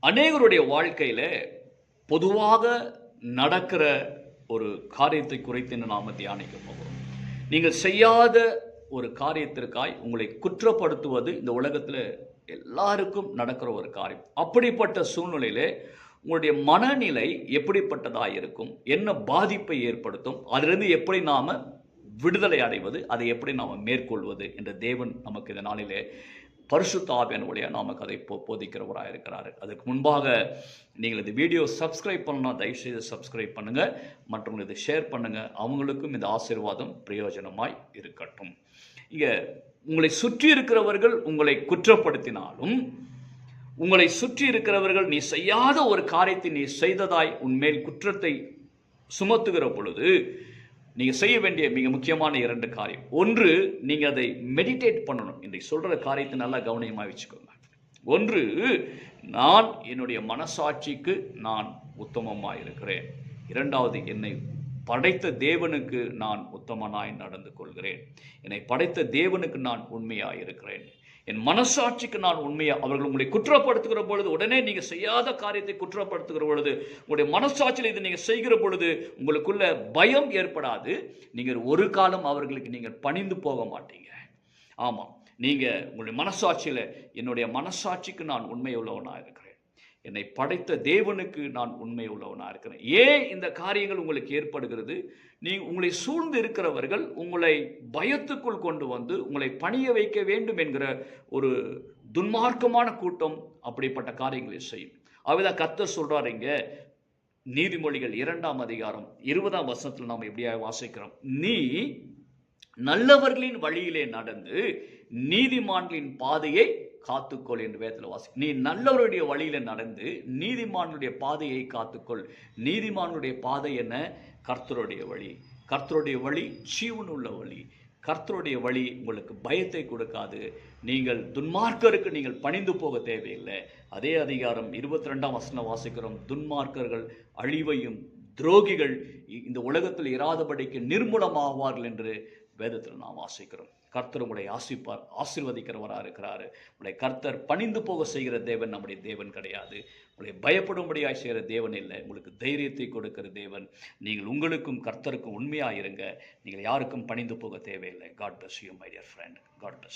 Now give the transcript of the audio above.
அநேகருடைய வாழ்க்கையில பொதுவாக நடக்கிற ஒரு காரியத்தை குறித்து நாம தியானிக்க போகிறோம். நீங்கள் செய்யாத ஒரு காரியத்திற்காய் உங்களை குற்றப்படுத்துவது இந்த உலகத்தில் எல்லாருக்கும் நடக்கிற ஒரு காரியம். அப்படிப்பட்ட சூழ்நிலையிலே உங்களுடைய மனநிலை எப்படிப்பட்டதாக இருக்கும், என்ன பாதிப்பை ஏற்படுத்தும், அதிலிருந்து எப்படி நாம் விடுதலை அடைவது, அதை எப்படி நாம் மேற்கொள்வது என்ற தேவன் நமக்கு இந்த நாளிலே பரிசுத்த ஆவியான வழியாக நமக்கு அதை போதிக்கிறவராக இருக்கிறார். அதுக்கு முன்பாக நீங்கள் இந்த வீடியோ சப்ஸ்கிரைப் பண்ணணும், தயவுசெய்து சப்ஸ்கிரைப் பண்ணுங்கள், மற்றும் இதை ஷேர் பண்ணுங்கள். அவங்களுக்கும் இந்த ஆசீர்வாதம் பிரயோஜனமாய் இருக்கட்டும். இங்கே உங்களை சுற்றி இருக்கிறவர்கள் உங்களை குற்றப்படுத்தினாலும், உங்களை சுற்றி இருக்கிறவர்கள் நீ செய்யாத ஒரு காரியத்தை நீ செய்ததாய் உன்மேல் குற்றத்தை சுமத்துகிற பொழுது நீங்கள் செய்ய வேண்டிய மிக முக்கியமான 2 காரியம். ஒன்று, நீங்கள் அதை மெடிடேட் பண்ணணும். இன்றைக்கு சொல்கிற காரியத்தை நல்லா கவனமாக வச்சுக்கோங்க. ஒன்று, நான் என்னுடைய மனசாட்சிக்கு நான் உத்தமமாக இருக்கிறேன். 2வது, என்னை படைத்த தேவனுக்கு நான் உத்தமனாய் நடந்து கொள்கிறேன். என்னை படைத்த தேவனுக்கு நான் உண்மையாக இருக்கிறேன். என் மனசாட்சிக்கு நான் உண்மையாக. அவர்கள் உங்களை குற்றப்படுத்துகிற பொழுது, உடனே நீங்கள் செய்யாத காரியத்தை குற்றப்படுத்துகிற பொழுது, உங்களுடைய மனசாட்சியில் இதை நீங்கள் செய்கிற பொழுது உங்களுக்குள்ள பயம் ஏற்படாது. நீங்கள் ஒரு காலம் அவர்களுக்கு நீங்கள் பணிந்து போக மாட்டீங்க. ஆமாம், நீங்கள் உங்களுடைய மனசாட்சியில், என்னுடைய மனசாட்சிக்கு நான் உண்மை உள்ளவனாக இருக்கிறேன், என்னை படைத்த தேவனுக்கு நான் உண்மை உள்ளவனாக இருக்கிறேன். ஏன் இந்த காரியங்கள் உங்களுக்கு ஏற்படுகிறது? உங்களை சூழ்ந்து இருக்கிறவர்கள் உங்களை பயத்துக்குள் கொண்டு வந்து உங்களை பணிய வைக்க வேண்டும் என்கிற ஒரு துன்மார்க்கமான கூட்டம் அப்படிப்பட்ட காரியங்களை செய்யும். அவைதான் கர்த்தர் சொல்றாரு இங்க நீதிமொழிகள் 2ஆம் அதிகாரம் 20ஆம் வசனத்தில் நாம் எப்படியாக வாசிக்கிறோம். நீ நல்லவர்களின் வழியிலே நடந்து நீதிமான்களின் பாதையை காத்துக்கொள் என்று வேதத்தில் வாசி. நீ நல்லவருடைய வழியில நடந்து நீதிமானுடைய பாதையை காத்துக்கொள். நீதிமானுடைய பாதை என்ன? கர்த்தருடைய வழி. கர்த்தருடைய வழி ஜீவனுள்ள வழி. கர்த்தருடைய வழி உங்களுக்கு பயத்தை கொடுக்காது. நீங்கள் துன்மார்க்கருக்கு நீங்கள் பணிந்து போக தேவையில்லை. அதே அதிகாரம் 22ஆம் வசனம் வாசிக்கிறோம். துன்மார்க்கர்கள் அழிவையும் துரோகிகள் இந்த உலகத்தில் இராதபடிக்கு நிர்மூலமாவார்கள் என்று வேதத்தில் நாம் வாசிக்கிறோம். கர்த்தர் உங்களை ஆசீர்வதிக்கிறவராக இருக்கிறாரு. உங்களை கர்த்தர் பணிந்து போக செய்கிற தேவன் நம்முடைய தேவன் கிடையாது. உங்களை பயப்படும்படியாக செய்கிற தேவன் இல்லை, உங்களுக்கு தைரியத்தை கொடுக்கிற தேவன். நீங்கள் உங்களுக்கும் கர்த்தருக்கும் உண்மையாக இருங்க. நீங்கள் யாருக்கும் பணிந்து போக தேவையில்லை. God bless you my dear friend. God plus.